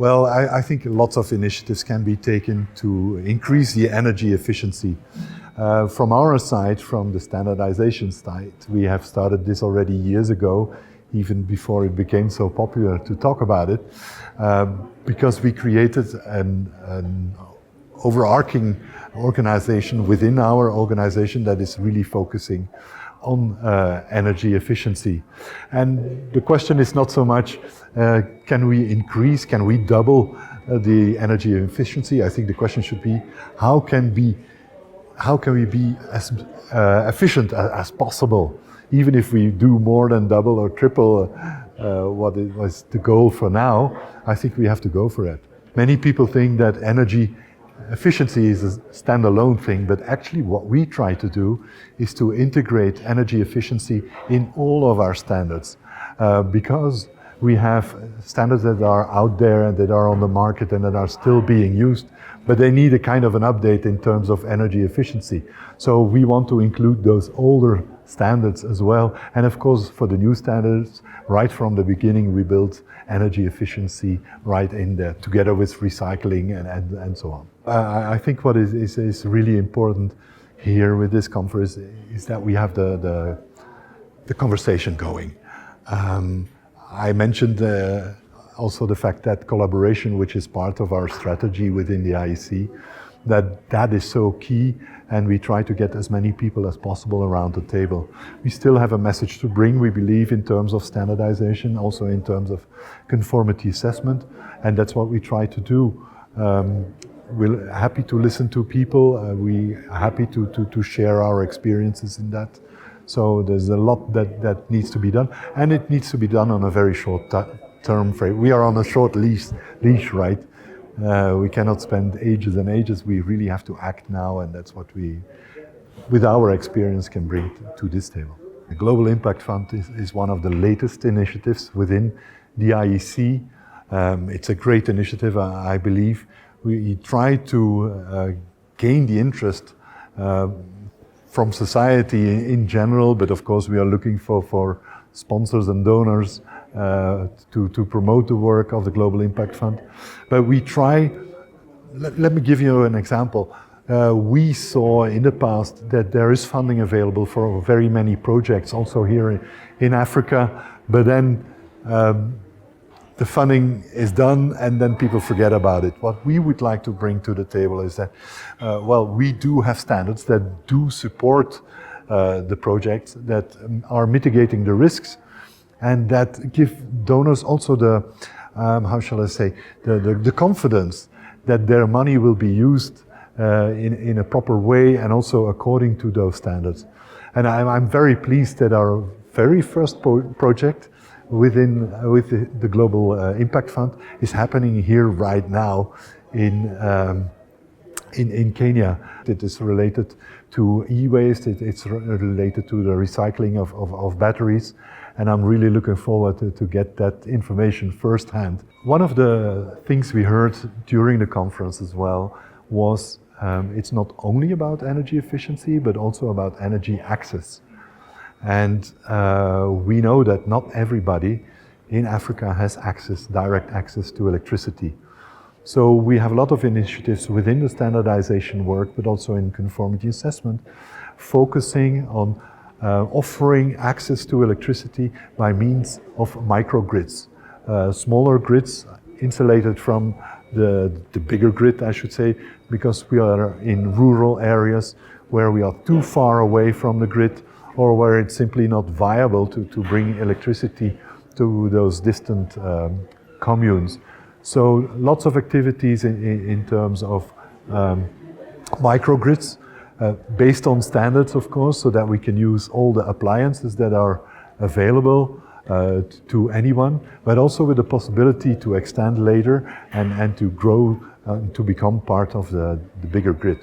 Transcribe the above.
Well, I think lots of initiatives can be taken to increase the energy efficiency. From our side, from the standardization side, we have started this already years ago, even before it became so popular to talk about it, because we created an overarching organization within our organization that is really focusing on energy efficiency. And the question is not so much, can we double the energy efficiency? I think the question should be, how can we be as efficient as possible? Even if we do more than double or triple what it was the goal for now, I think we have to go for it. Many people think that energy efficiency is a standalone thing, but actually what we try to do is to integrate energy efficiency in all of our standards, because we have standards that are out there and that are on the market and that are still being used, but they need a kind of an update in terms of energy efficiency. So we want to include those older standards as well. And of course, for the new standards, right from the beginning, we built energy efficiency right in there, together with recycling and so on. I think what is really important here with this conference is that we have the conversation going. I mentioned also the fact that collaboration, which is part of our strategy within the IEC, that is so key, and we try to get as many people as possible around the table. We still have a message to bring, we believe, in terms of standardization, also in terms of conformity assessment, and that's what we try to do. We're happy to listen to people, we're happy to share our experiences in that. So there's a lot that needs to be done, and it needs to be done on a very short term frame. We are on a short leash, right? We cannot spend ages and ages. We really have to act now, and that's what we, with our experience, can bring to this table. The Global Impact Fund is one of the latest initiatives within the IEC. It's a great initiative, I believe. We try to gain the interest from society in general, but of course we are looking for sponsors and donors to promote the work of the Global Impact Fund. But we try, let me give you an example. We saw in the past that there is funding available for very many projects, also here in Africa, but then the funding is done and then people forget about it. What we would like to bring to the table is that, well, we do have standards that do support the projects, that are mitigating the risks, and that give donors also the, how shall I say, the confidence that their money will be used in a proper way and also according to those standards. And I'm very pleased that our very first project with the Global Impact Fund is happening here right now in Kenya. It is related to e-waste, it's related to the recycling of batteries, and I'm really looking forward to get that information firsthand. One of the things we heard during the conference as well was it's not only about energy efficiency, but also about energy access. And we know that not everybody in Africa has direct access to electricity. So we have a lot of initiatives within the standardization work, but also in conformity assessment, focusing on offering access to electricity by means of microgrids. Smaller grids insulated from the bigger grid, I should say, because we are in rural areas where we are too far away from the grid, or where it's simply not viable to bring electricity to those distant communes. So lots of activities in terms of microgrids, based on standards, of course, so that we can use all the appliances that are available to anyone, but also with the possibility to extend later and to grow, to become part of the bigger grid.